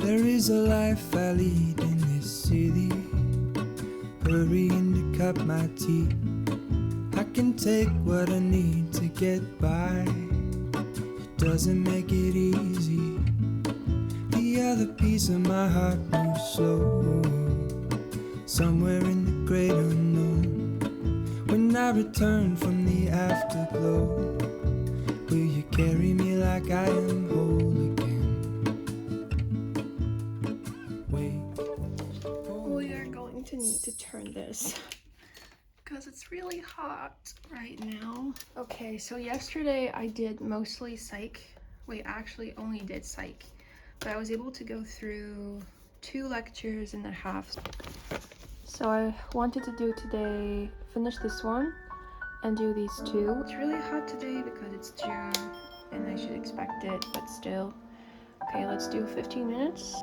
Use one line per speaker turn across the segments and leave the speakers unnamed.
There is a life I lead in this city, hurrying to cut my teeth. I can take what I need to get by, it doesn't make it easy. The other piece of my heart moves slow, somewhere in the great unknown. When I return from the afterglow, will you carry me like I am whole again?
We are going to need to turn this because it's really hot right now. Okay, so yesterday I did mostly psych. Wait, actually only did psych, but I was able to go through 2 lectures and a half. So I wanted to do today, finish this one and do these 2. It's really hot today because it's June and I should expect it, but still. Okay, let's do 15 minutes.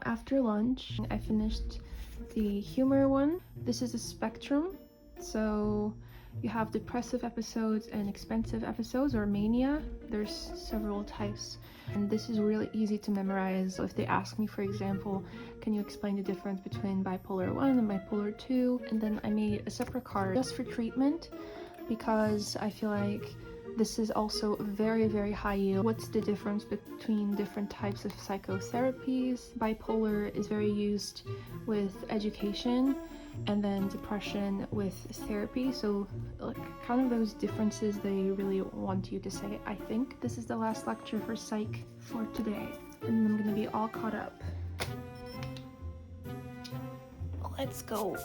After lunch, I finished the humor one. This is a spectrum, so you have depressive episodes and expensive episodes, or mania. There's several types, and this is really easy to memorize. So if they ask me, for example, can you explain the difference between bipolar 1 and bipolar 2, and then I made a separate card just for treatment, because I feel like this is also very, very high yield. What's the difference between different types of psychotherapies? Bipolar is very used with education, and then depression with therapy. So like kind of those differences they really want you to say. I think this is the last lecture for psych for today, and I'm gonna be all caught up. Let's go.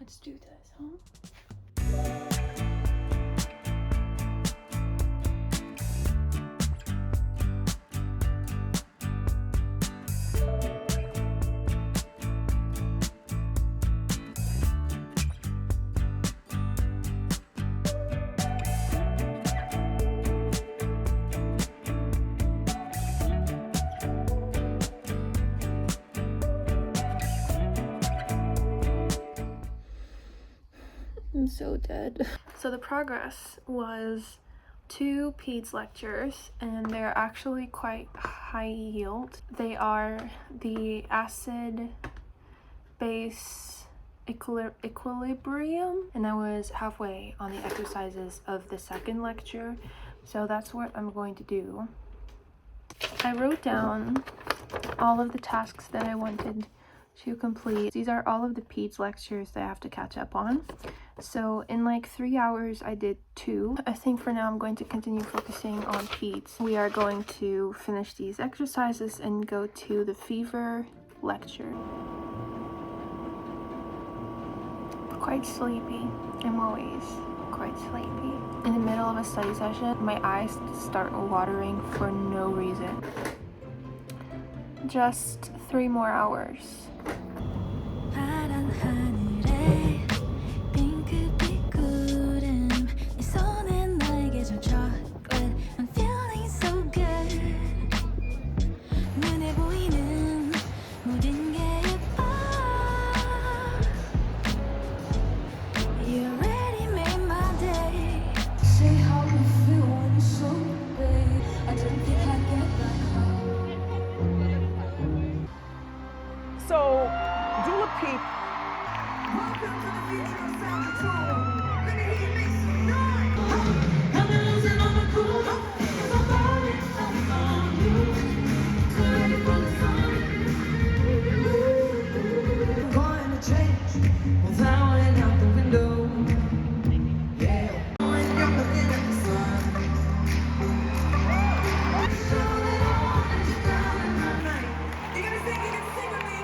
Let's do this, huh? I'm so dead. So the progress was 2 peds lectures, and they're actually quite high yield. They are the acid base equilibrium, and I was halfway on the exercises of the second lecture, so that's what I'm going to do. I wrote down all of the tasks that I wanted to complete. These are all of the peds lectures that I have to catch up on. So in like 3 hours I did 2. I think for now I'm going to continue focusing on peds. We are going to finish these exercises and go to the fever lecture. Quite sleepy. I'm always quite sleepy. In the middle of a study session, my eyes start watering for no reason. Just 3 more hours.
a peep. Welcome to the future of sound control. Let me hear you make some noise. I'm losing all my cool. Cause I'm falling on you. Ready for the sun. Going to change without it out the window. Yeah. When you're looking at the sun. You gotta sing with me.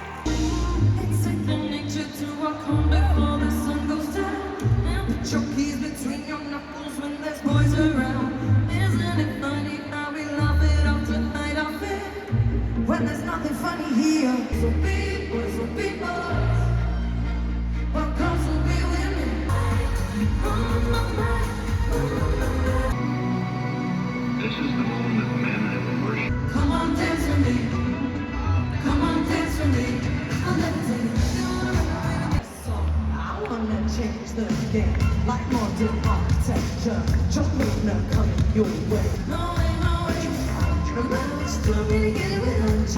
It's second nature to walk home before the sun goes down. And put your keys between your knuckles when there's boys around. Isn't it funny how we laugh it off to hide our fear? When there's nothing funny here. So big boys, welcome to be with me.
This is the moment men have worshipped.
Come on, dance with me. Come on, dance with me. I'll never take it. So I wanna change the game, like modern architecture. Children are coming your way. No way, no way. Remember, still gonna get it with us.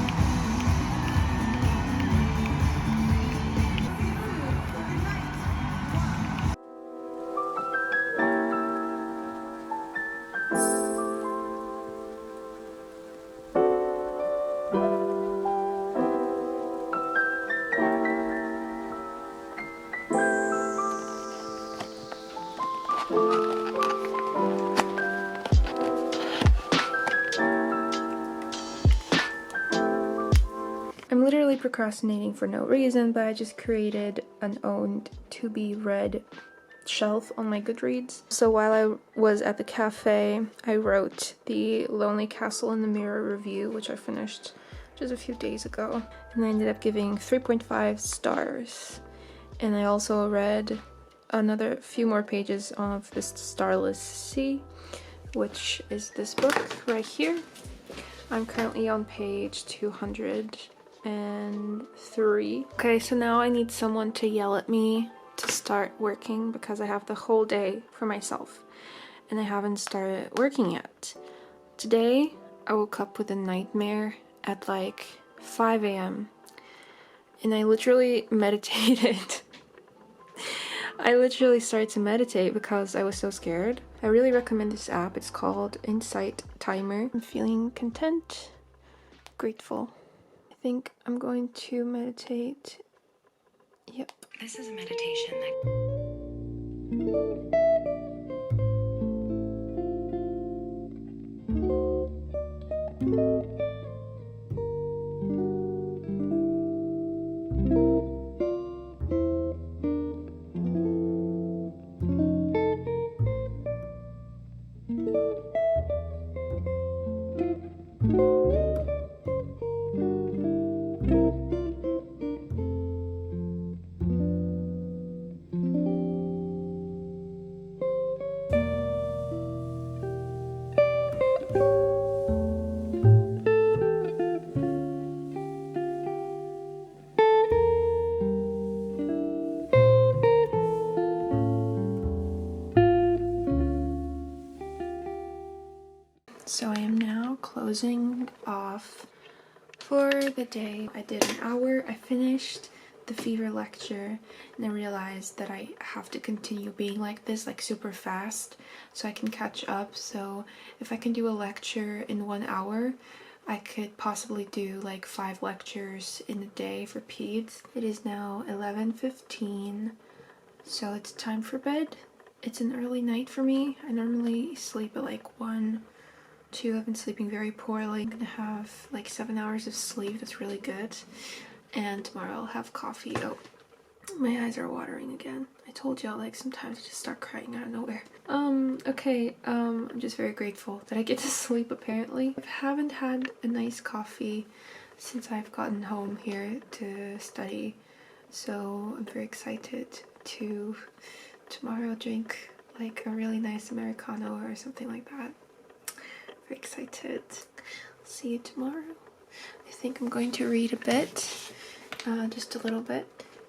I'm literally procrastinating for no reason, but I just created an owned to be read shelf on my Goodreads. So while I was at the cafe, I wrote the Lonely Castle in the Mirror review, which I finished just a few days ago. And I ended up giving 3.5 stars. And I also read another few more pages of this Starless Sea, which is this book right here. I'm currently on page 203. Okay, so now I need someone to yell at me to start working because I have the whole day for myself and I haven't started working yet. Today I woke up with a nightmare at like 5 a.m. and I literally meditated. I literally started to meditate because I was so scared. I really recommend this app. It's called Insight Timer. I'm feeling content, grateful. I think I'm going to meditate. Yep.
This is a meditation that
So I am now closing off for the day. I did an hour, I finished the fever lecture, and I realized that I have to continue being like this, like super fast, so I can catch up. So if I can do a lecture in 1 hour, I could possibly do like 5 lectures in a day for peds. It is now 11:15, so it's time for bed. It's an early night for me. I normally sleep at like 1, 2. I've been sleeping very poorly. I'm gonna have like 7 hours of sleep. That's really good. And tomorrow I'll have coffee. Oh, my eyes are watering again. I told y'all, like, sometimes I just start crying out of nowhere. Okay, I'm just very grateful that I get to sleep, apparently. I haven't had a nice coffee since I've gotten home here to study, so I'm very excited to tomorrow drink like a really nice Americano or something like that. Very excited. See you tomorrow. I think I'm going to read a bit, just a little bit,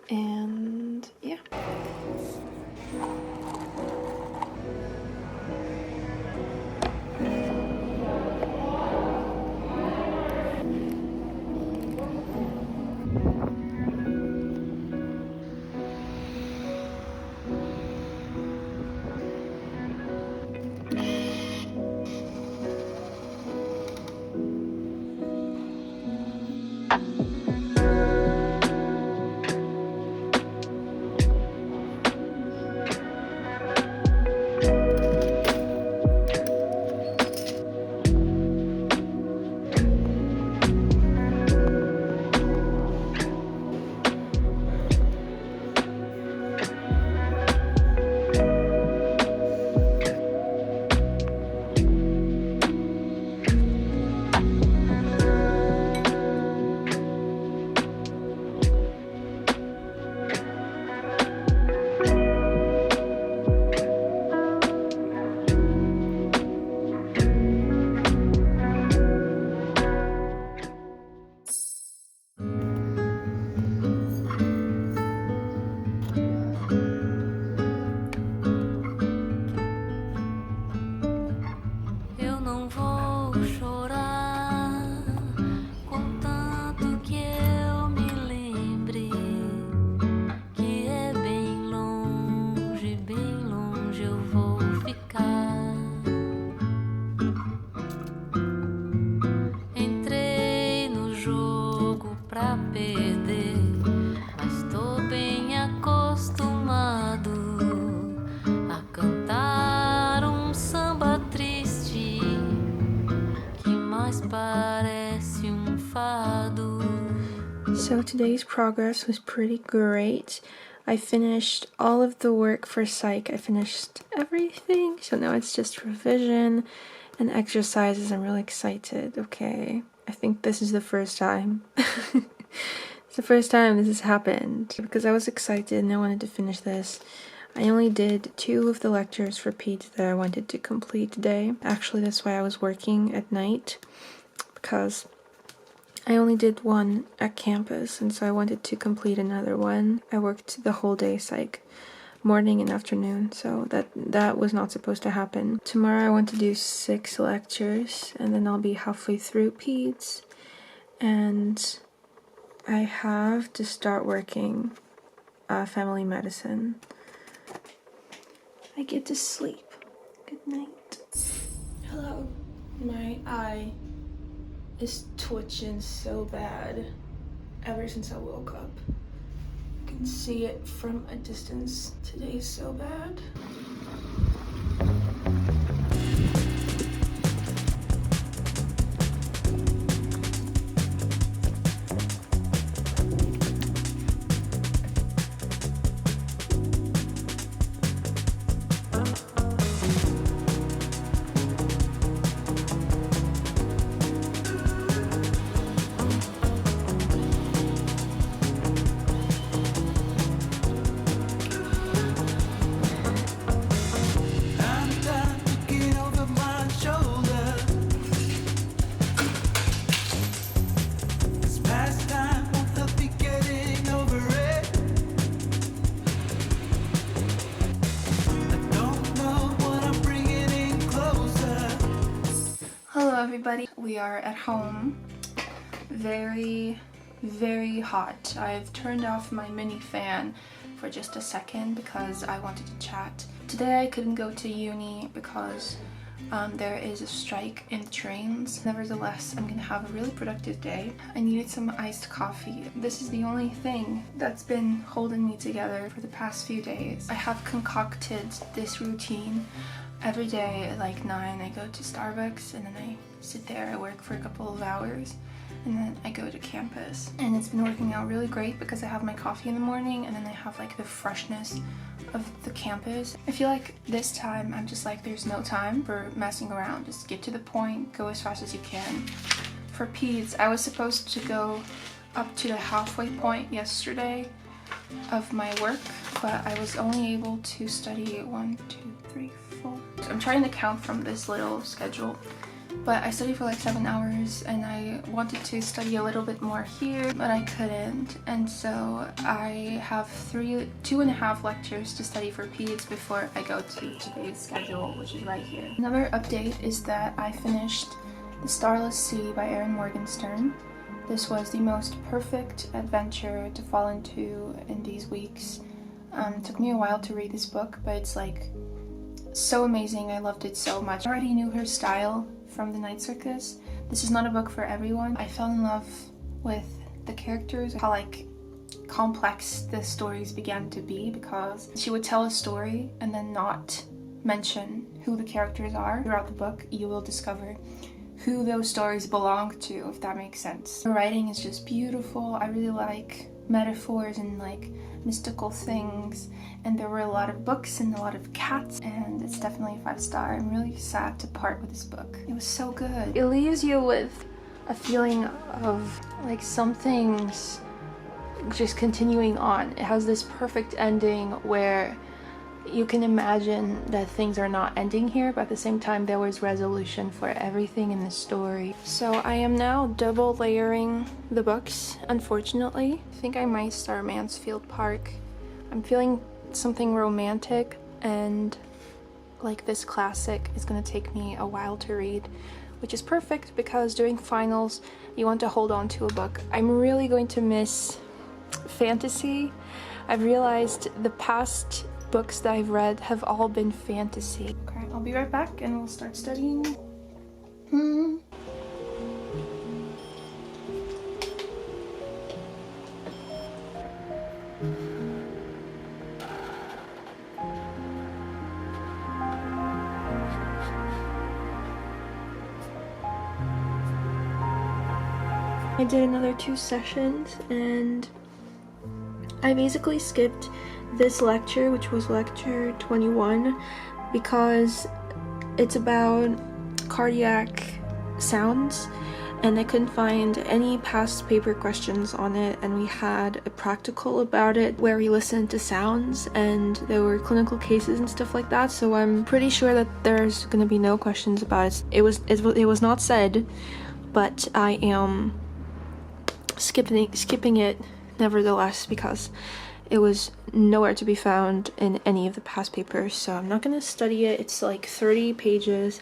and yeah. So today's progress was pretty great. I finished all of the work for psych. I finished everything. So now it's just revision and exercises. I'm really excited. Okay. I think this is the first time. It's the first time this has happened because I was excited and I wanted to finish this. I only did 2 of the lectures for peds that I wanted to complete today. Actually, that's why I was working at night, because I only did 1 at campus, and so I wanted to complete another one. I worked the whole day psych, morning and afternoon, so that was not supposed to happen. Tomorrow I want to do 6 lectures, and then I'll be halfway through peds, and I have to start working family medicine. I get to sleep. Good night. Hello. My eye is twitching so bad ever since I woke up. I can see it from a distance. Today's so bad. Hello everybody, we are at home. Very hot. I've turned off my mini fan for just a second because I wanted to chat. Today I couldn't go to uni because there is a strike in trains. Nevertheless, I'm gonna have a really productive day. I needed some iced coffee. This is the only thing that's been holding me together for the past few days. I have concocted this routine. Every day at like 9 I go to Starbucks and then I sit there, I work for a couple of hours and then I go to campus. And it's been working out really great because I have my coffee in the morning and then I have like the freshness of the campus. I feel like this time I'm just like there's no time for messing around. Just get to the point, go as fast as you can. For peds, I was supposed to go up to the halfway point yesterday of my work, but I was only able to study 1, 2, 3, 4. So I'm trying to count from this little schedule, but I studied for like 7 hours and I wanted to study a little bit more here, but I couldn't. And so I have 2.5 lectures to study for peds before I go to today's schedule, which is right here. Another update is that I finished The Starless Sea by Erin Morgenstern. This was the most perfect adventure to fall into in these weeks. It took me a while to read this book, but it's like so amazing. I loved it so much. I already knew her style from the Night Circus. This is not a book for everyone. I fell in love with the characters, how like complex the stories began to be, because she would tell a story and then not mention who the characters are. Throughout the book, you will discover who those stories belong to, if that makes sense. The writing is just beautiful. I really like metaphors and like mystical things, and there were a lot of books and a lot of cats, and it's definitely a 5-star. I'm really sad to part with this book. It was so good. It leaves you with a feeling of like something's just continuing on. It has this perfect ending where you can imagine that things are not ending here, but at the same time there was resolution for everything in the story. So I am now double layering the books, unfortunately. I think I might start Mansfield Park. I'm feeling something romantic, and like this classic is gonna take me a while to read, which is perfect because during finals you want to hold on to a book. I'm really going to miss fantasy. I've realized the past books that I've read have all been fantasy. Okay, I'll be right back and we'll start studying. I did another 2 sessions, and I basically skipped this lecture, which was lecture 21, because it's about cardiac sounds, and I couldn't find any past paper questions on it, and we had a practical about it where we listened to sounds, and there were clinical cases and stuff like that, so I'm pretty sure that there's gonna be no questions about it. It was not said, but I am skipping it nevertheless because it was nowhere to be found in any of the past papers, so I'm not gonna study it. It's like 30 pages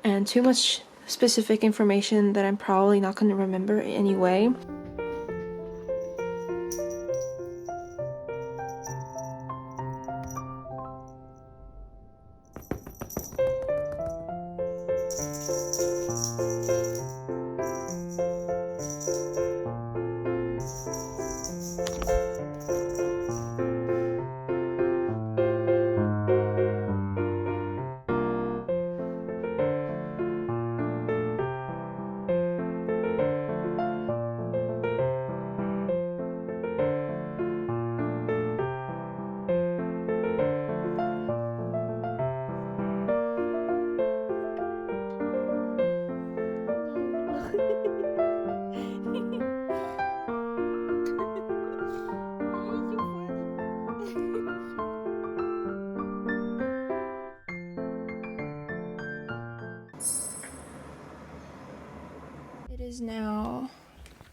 and too much specific information that I'm probably not gonna remember anyway. It is now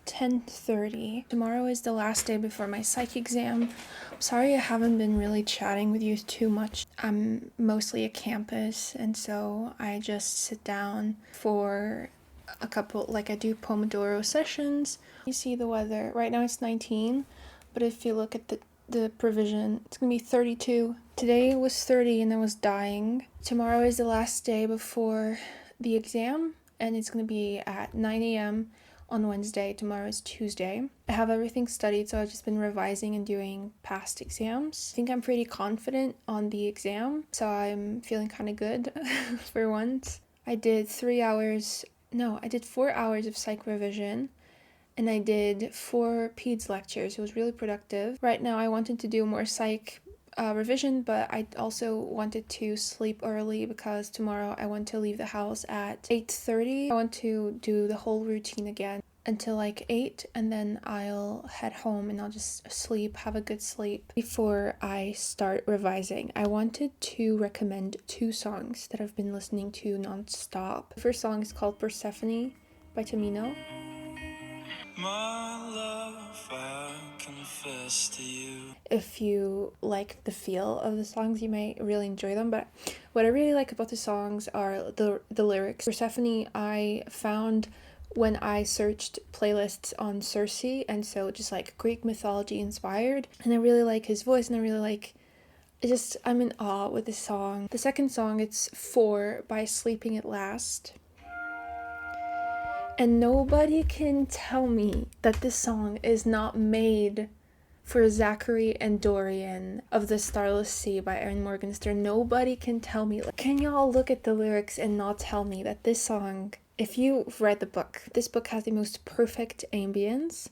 10:30. Tomorrow is the last day before my psych exam. I'm sorry I haven't been really chatting with you too much. I'm mostly at campus, and so I just sit down for a couple, like I do Pomodoro sessions. You see the weather. Right now it's 19, but if you look at the provision, it's gonna be 32. Today it was 30 and I was dying. Tomorrow is the last day before the exam, and it's gonna be at 9 a.m. on Wednesday. Tomorrow is Tuesday. I have everything studied, so I've just been revising and doing past exams. I think I'm pretty confident on the exam, so I'm feeling kind of good for once. I did 4 hours of psych revision, and I did 4 peds lectures. It was really productive. Right now I wanted to do more psych revision, but I also wanted to sleep early because tomorrow I want to leave the house at 8:30. I want to do the whole routine again until like 8, and then I'll head home and I'll just sleep, have a good sleep before I start revising. I wanted to recommend 2 songs that I've been listening to non-stop. The first song is called Persephone by Tamino.
My love, I confess to you.
If you like the feel of the songs, you may really enjoy them, but what I really like about the songs are the lyrics. Persephone I found when I searched playlists on Circe, and so just like Greek mythology inspired, and I really like his voice, and I really like I'm in awe with this song. The second song, it's 4 by Sleeping at Last. And nobody can tell me that this song is not made for Zachary and Dorian of the Starless Sea by Erin Morgenstern. Nobody can tell me. Can y'all look at the lyrics and not tell me that this song, if you've read the book, this book has the most perfect ambience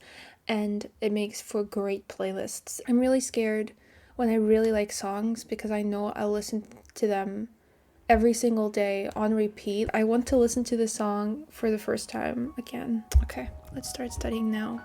and it makes for great playlists. I'm really scared when I really like songs because I know I'll listen to them every single day on repeat. I want to listen to the song for the first time again. Okay, let's start studying now.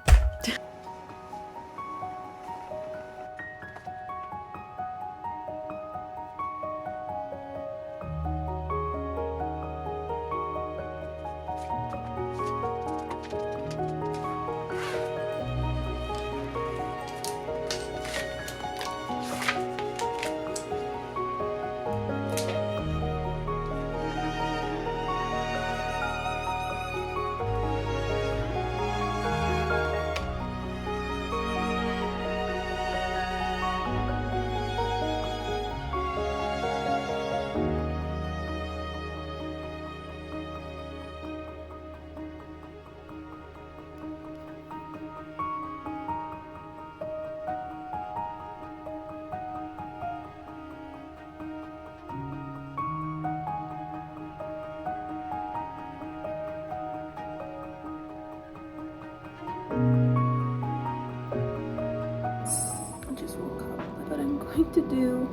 I'm going to do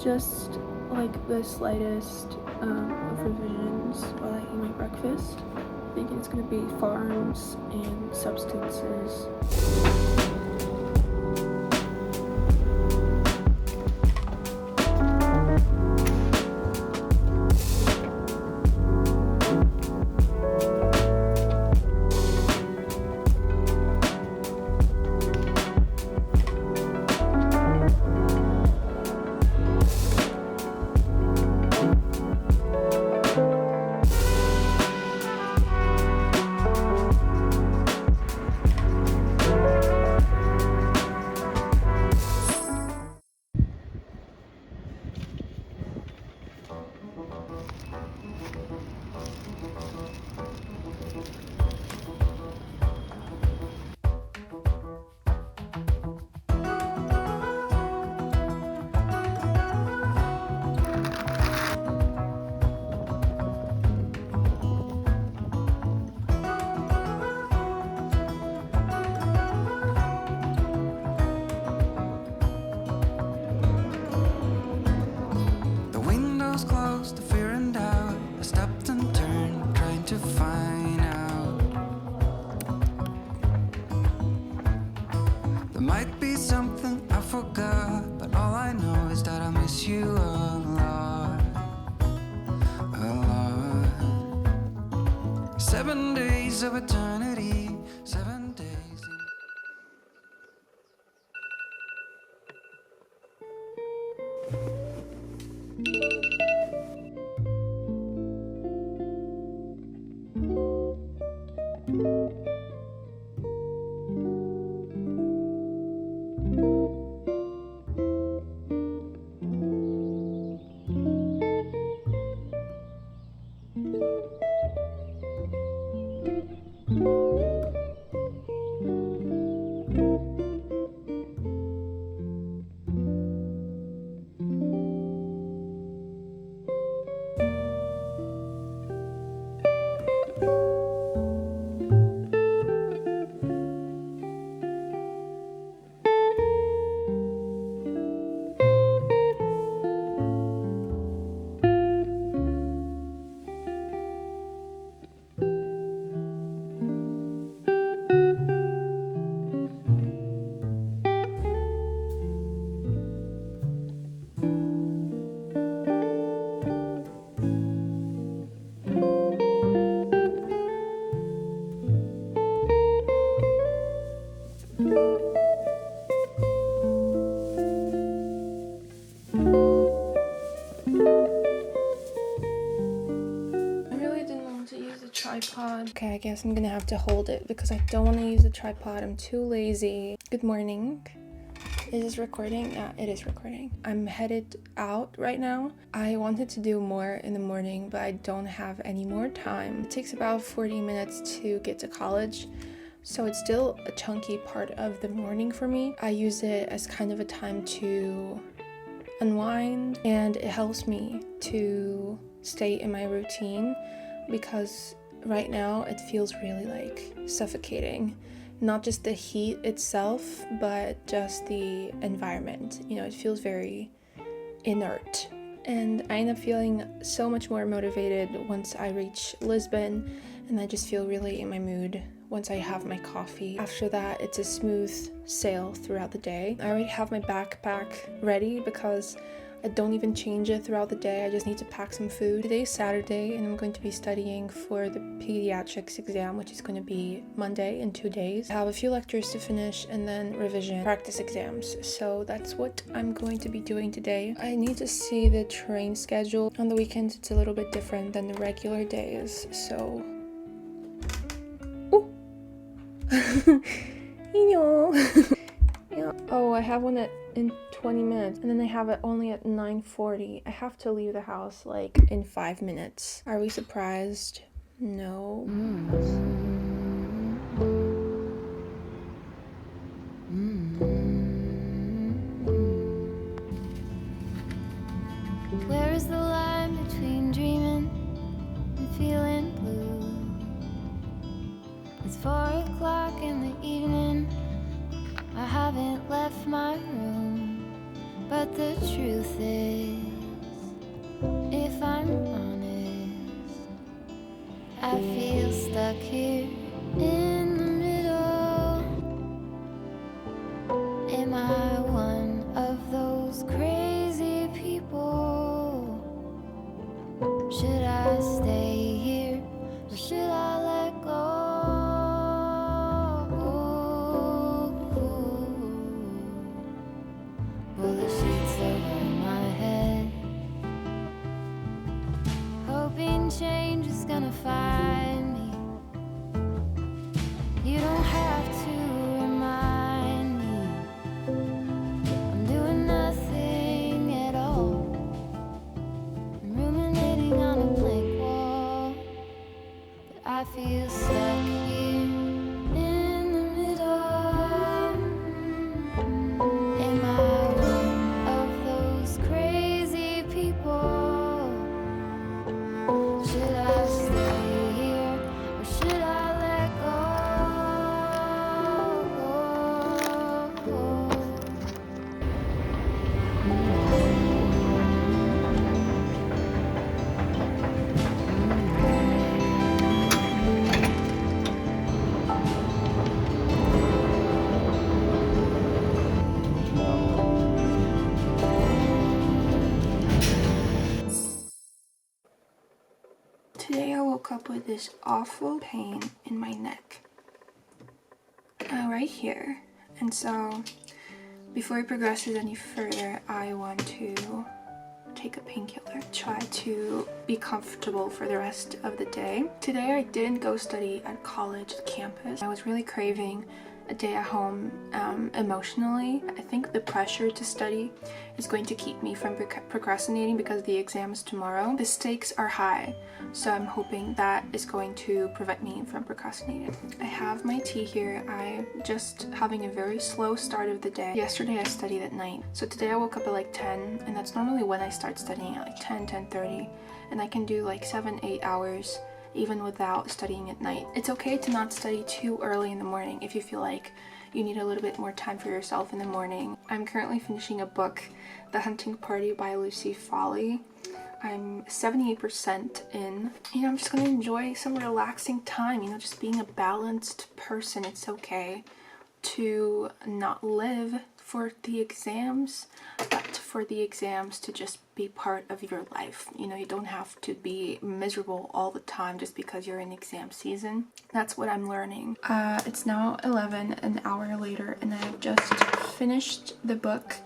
just like the slightest of revisions while I eat my breakfast. I think it's going to be farms and substances.
The windows closed, the fear and doubt. I stopped and turned, trying to find out. There might be something I forgot, but all I know is that I miss you a lot, a lot. 7 days of eternity, 7 days.
Tripod. Okay, I guess I'm gonna have to hold it because I don't want to use the tripod. I'm too lazy. Good morning. Is this recording? Yeah, it is recording. I'm headed out right now. I wanted to do more in the morning, but I don't have any more time. It takes about 40 minutes to get to college, so it's still a chunky part of the morning for me. I use it as kind of a time to unwind, and it helps me to stay in my routine because right now it feels really like suffocating. Not just the heat itself, but just the environment. You know, it feels very inert. And I end up feeling so much more motivated once I reach Lisbon, and I just feel really in my mood once I have my coffee. After that, it's a smooth sail throughout the day. I already have my backpack ready because I don't even change it throughout the day. I just need to pack some food. Today's Saturday, and I'm going to be studying for the pediatrics exam, which is going to be Monday in 2 days. I have a few lectures to finish and then revision practice exams. So that's what I'm going to be doing today. I need to see the train schedule. On the weekends, it's a little bit different than the regular days. So, oh, yeah. Oh, I have one in 20 minutes, and then I have it only at 9:40. I have to leave the house like in 5 minutes. Are we surprised? No.
Where is the line between dreaming and feeling blue? It's 4 o'clock in the evening. I haven't left my room. But the truth is, if I'm honest, I feel stuck here in the middle. Am I one of those crazy people? Should I stay here or should I let go? Pull the sheets over my head, hoping change is gonna find me. You don't have to remind me I'm doing nothing at all. I'm ruminating on a blank wall, but I feel stuck here in the middle. Am I one of those crazy people? Should I stay here or should I let go?
Today I woke up with this awful pain in my neck. Right here. And so before it progresses any further, I want to take a painkiller, try to be comfortable for the rest of the day. Today I didn't go study at college campus. I was really craving a day at home emotionally. I think the pressure to study is going to keep me from procrastinating because the exam is tomorrow. The stakes are high, so I'm hoping that is going to prevent me from procrastinating. I have my tea here. I'm just having a very slow start of the day. Yesterday I studied at night, so today I woke up at like 10, and that's normally when I start studying, at like 10:30, and I can do like 7-8 hours even without studying at night. It's okay to not study too early in the morning if you feel like you need a little bit more time for yourself in the morning. I'm currently finishing a book, The Hunting Party by Lucy Foley. I'm 78% in. I'm just gonna enjoy some relaxing time, just being a balanced person. It's okay to not live for the exams, but for the exams to just be part of your life. You don't have to be miserable all the time just because you're in exam season. That's what I'm learning. It's now 11, an hour later, and I've just finished the book.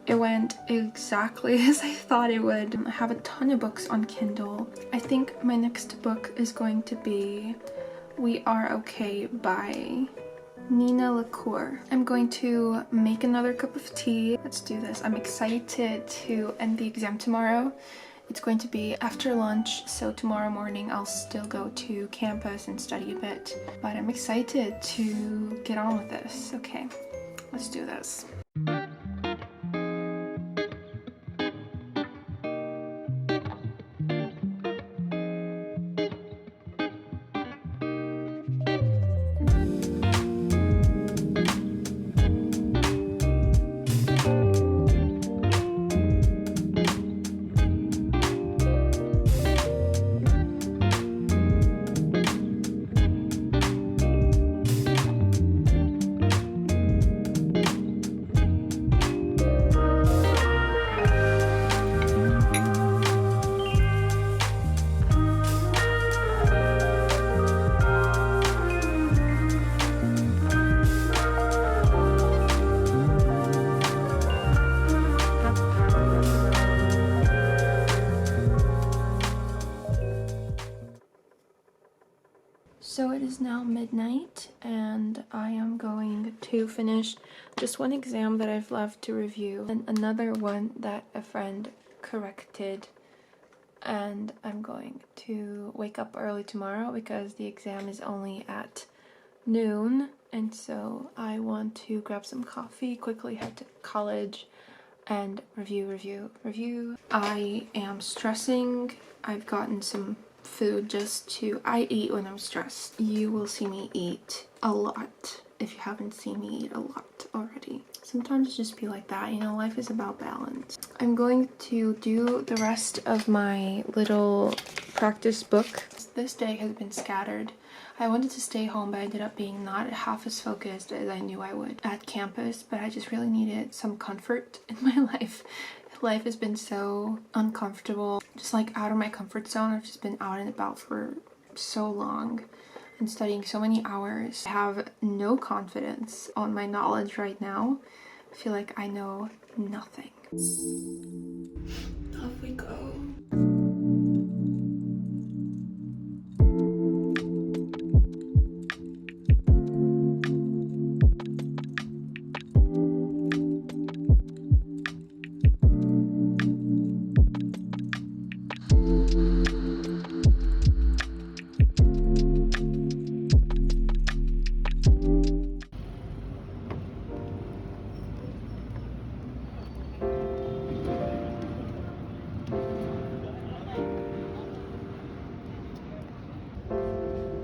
It went exactly as I thought it would. I have a ton of books on Kindle. I think my next book is going to be We Are Okay by Nina LaCour. I'm going to make another cup of tea. Let's do this. I'm excited to end the exam tomorrow. It's going to be after lunch, so tomorrow morning I'll still go to campus and study a bit. But I'm excited to get on with this. Okay, let's do this. So it is now midnight, and I am going to finish just one exam that I've left to review and another one that a friend corrected, and I'm going to wake up early tomorrow because the exam is only at noon, and so I want to grab some coffee, quickly head to college, and review. I am stressing. I've gotten some food I eat when I'm stressed. You will see me eat a lot if you haven't seen me eat a lot. already. Sometimes it just be like that, you know, life is about balance. I'm going to do the rest of my little practice book. This day has been scattered. I wanted to stay home, but I ended up being not half as focused as I knew I would at campus, but I just really needed some comfort in my life. Life has been so uncomfortable, just like out of my comfort zone. I've just been out and about for so long and studying so many hours. I have no confidence on my knowledge right now. I feel like I know nothing. Off we go.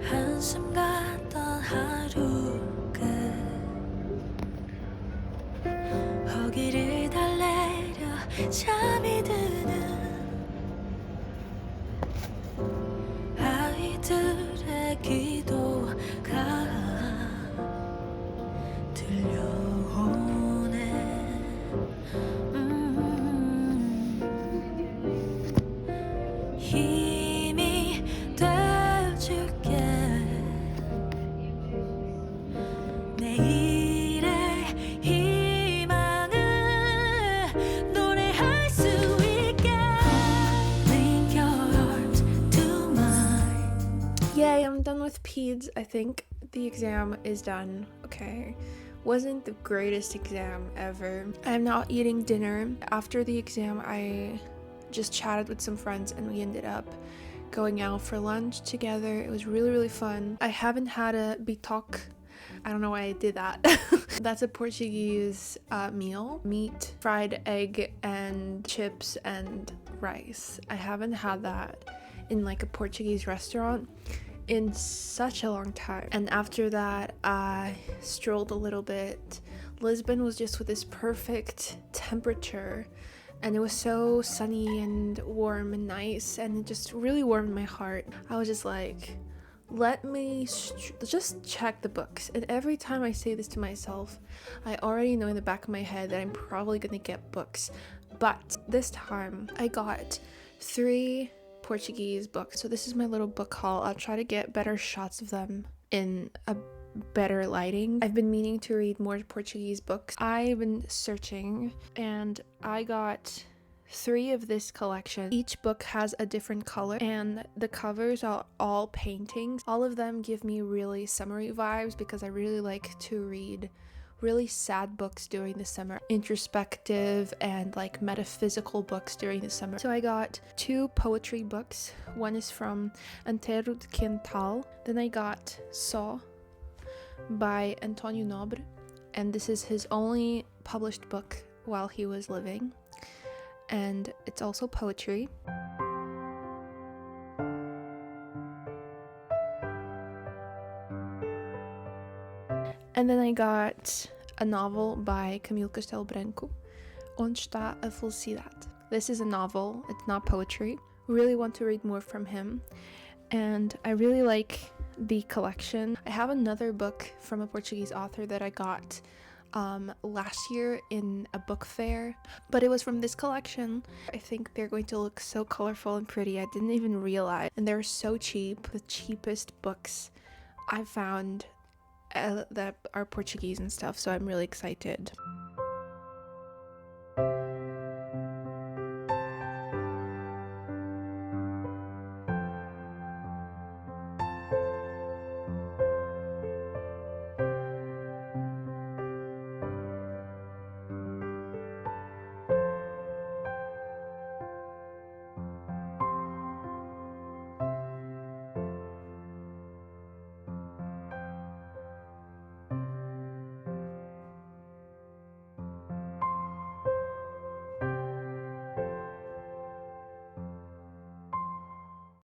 한숨 같던 하루 끝 허기를 달래려 잠이 드는 아이들의 기도가 들려오네. 힘이 돼줄게. 내일의 희망을 노래할 수 있게. Link your heart to mine.
Yay, I'm done with peds. I think the exam is done. Okay. Wasn't the greatest exam ever. I'm now eating dinner. After the exam, I just chatted with some friends and we ended up going out for lunch together. It was really, really fun. I haven't had a bitok. I don't know why I did that. That's a Portuguese meal. Meat, fried egg, and chips and rice. I haven't had that in like a Portuguese restaurant in such a long time. And after that, I strolled a little bit. Lisbon was just with this perfect temperature, and it was so sunny and warm and nice, and it just really warmed my heart. I was just like, let me just check the books. And every time I say this to myself, I already know in the back of my head that I'm probably gonna get books. But this time I got 3 Portuguese books. So this is my little book haul. I'll try to get better shots of them in a better lighting. I've been meaning to read more Portuguese books. I've been searching and I got 3 of this collection. Each book has a different color and the covers are all paintings. All of them give me really summery vibes because I really like to read really sad books during the summer, introspective and like metaphysical books during the summer. So I got 2 poetry books. One is from Antero de Quental. Then I got Só by António Nobre, and this is his only published book while he was living, and it's also poetry. And then I got a novel by Camilo Castelo Branco, Onde está a felicidade. This is a novel, it's not poetry. Really want to read more from him, and I really like the collection. I have another book from a Portuguese author that I got last year in a book fair, but it was from this collection. I think they're going to look so colorful and pretty. I didn't even realize, and they're so cheap, the cheapest books I've found that are Portuguese and stuff, so I'm really excited.